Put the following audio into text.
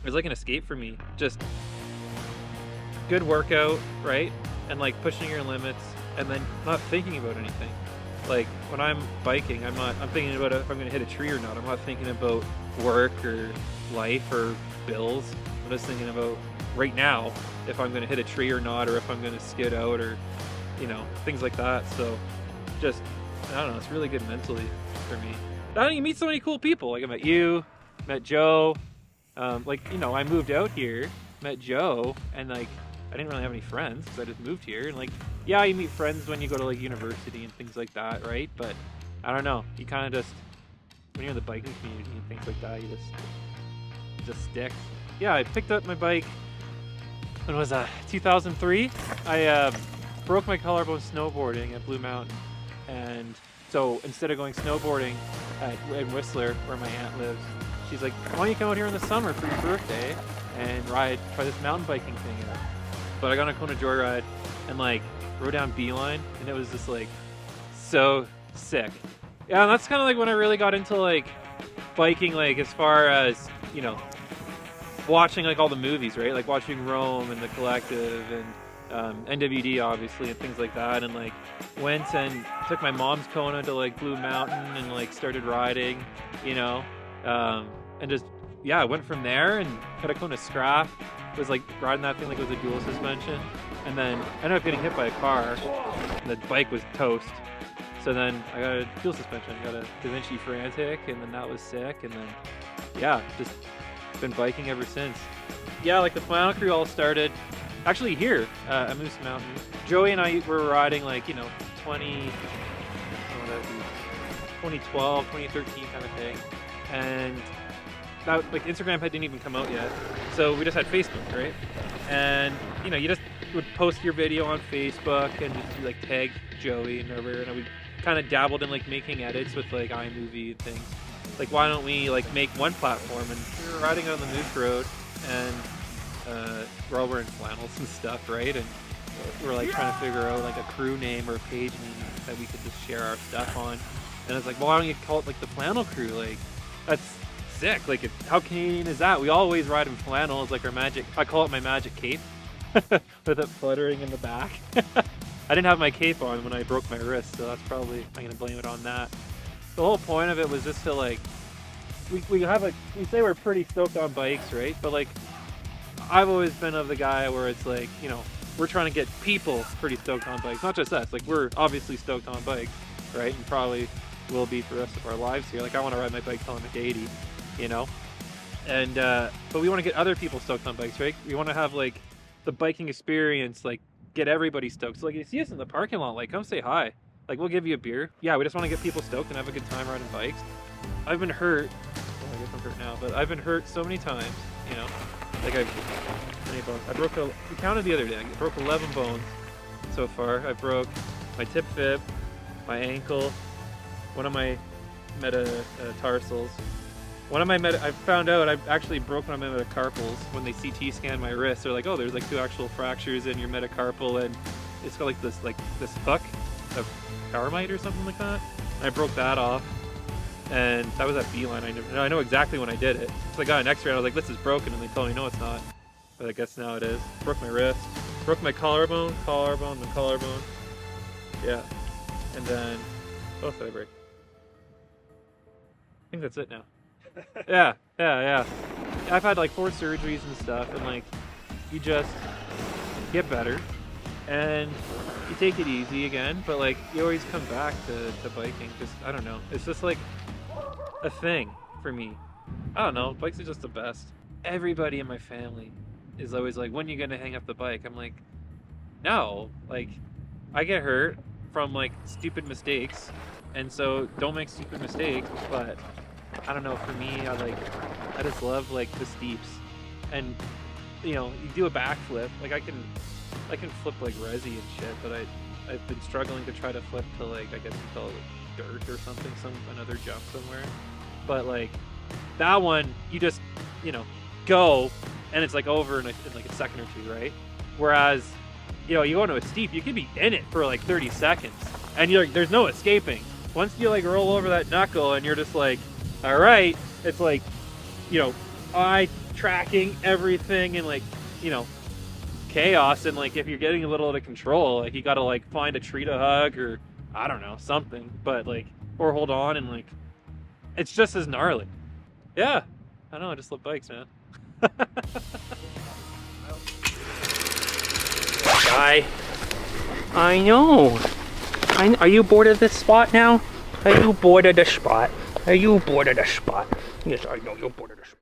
was like an escape for me. Just good workout, right? And like pushing your limits and then not thinking about anything. Like when I'm biking, I'm thinking about if I'm gonna hit a tree or not. I'm not thinking about work or life or bills. I'm just thinking about right now if I'm gonna hit a tree or not, or if I'm gonna skid out, or things like that. So just, I don't know, it's really good mentally for me. You meet so many cool people. Like I met you, met Joe. I moved out here, met Joe, and like I didn't really have any friends because I just moved here. And like, yeah, you meet friends when you go to like university and things like that, right? But I don't know, you kind of just, when you're in the biking community and things like that, you just stick. Yeah, I picked up my bike. When was that? 2003. I broke my collarbone snowboarding at Blue Mountain, and so instead of going snowboarding in Whistler, where my aunt lives, she's like, "Why don't you come out here in the summer for your birthday and try this mountain biking thing out?" But I got on a Kona Joyride and like rode down Beeline, and it was just like so sick. Yeah, and that's kind of like when I really got into like biking, like as far as watching like all the movies, right? Like watching Rome and The Collective and NWD obviously and things like that, and like went and took my mom's Kona to like Blue Mountain and like started riding, and just I went from there and had a Kona Scrap. Was like riding that thing like it was a dual suspension, and then I ended up getting hit by a car. The bike was toast. So then I got a dual suspension, got a Da Vinci Frantic, and then that was sick, and then just been biking ever since. Yeah, like the Flannel Crew all started actually here at Moose Mountain. Joey and I were riding like 2012, 2013 kind of thing, and that, like Instagram didn't even come out yet, so we just had Facebook, right? And you just would post your video on Facebook and just like tag Joey and whatever, and we kind of dabbled in like making edits with like iMovie and things. Like, why don't we like make one platform? And we were riding on the Moose Road, and we're all wearing flannels and stuff, right? And we're like trying to figure out like a crew name or a page name that we could just share our stuff on. And it's like, well, why don't you call it like the Flannel Crew? Like, that's sick. Like, how Canadian is that? We always ride in flannel. It's like our magic. I call it my magic cape with it fluttering in the back. I didn't have my cape on when I broke my wrist, so that's probably, I'm gonna blame it on that. The whole point of it was just to like, we say we're pretty stoked on bikes, right? But like, I've always been of the guy where it's like, we're trying to get people pretty stoked on bikes, not just us. Like, we're obviously stoked on bikes, right? And probably will be for the rest of our lives here. Like, I want to ride my bike till I'm 80, and but we want to get other people stoked on bikes, right? We want to have like the biking experience, like get everybody stoked. So like, you see us in the parking lot, like come say hi. Like, we'll give you a beer. Yeah, we just want to get people stoked and have a good time riding bikes. I've been hurt. Well, I guess I'm hurt now, but I've been hurt so many times, Like, we counted the other day, I broke 11 bones so far. I broke my tip fib, my ankle, one of my metatarsals. I found out I actually broke one of my metacarpals when they CT scanned my wrist. They're like, oh, there's like 2 actual fractures in your metacarpal, and it's got like this hook of Carmite or something like that. And I broke that off, and that was at Beeline. I know exactly when I did it. So I got an X-ray and I was like, this is broken, and they told me no, it's not. But I guess now it is. Broke my wrist, broke my collarbone, then collarbone. Yeah, and then what else did I break? I think that's it now. Yeah. I've had like 4 surgeries and stuff, and like, you just get better and you take it easy again, but like, you always come back to biking. Just, I don't know, it's just like a thing for me. I don't know, bikes are just the best. Everybody in my family is always like, when are you gonna hang up the bike? I'm like, no, like, I get hurt from like stupid mistakes, and so don't make stupid mistakes. But I don't know, for me, I just love like the steeps, and you do a backflip. Like, I can flip like resi and shit, but I've been struggling to try to flip to like, I guess you call it like dirt or something, another jump somewhere. But like, that one, you just go, and it's like over in like a second or two, right? Whereas you go into a steep, you can be in it for like 30 seconds, and there's no escaping. Once you like roll over that knuckle and you're just like, all right, it's like, I tracking everything and like, you know, chaos. And like if you're getting a little out of control, like you gotta like find a tree to hug or I don't know, something, but like, or hold on, and like it's just as gnarly. Yeah, I know, I just love bikes, man. Guy, I know. Are you bored of this spot now? Are you bored of the spot? Are you bored of the spot? Yes, I know you're bored of the spot.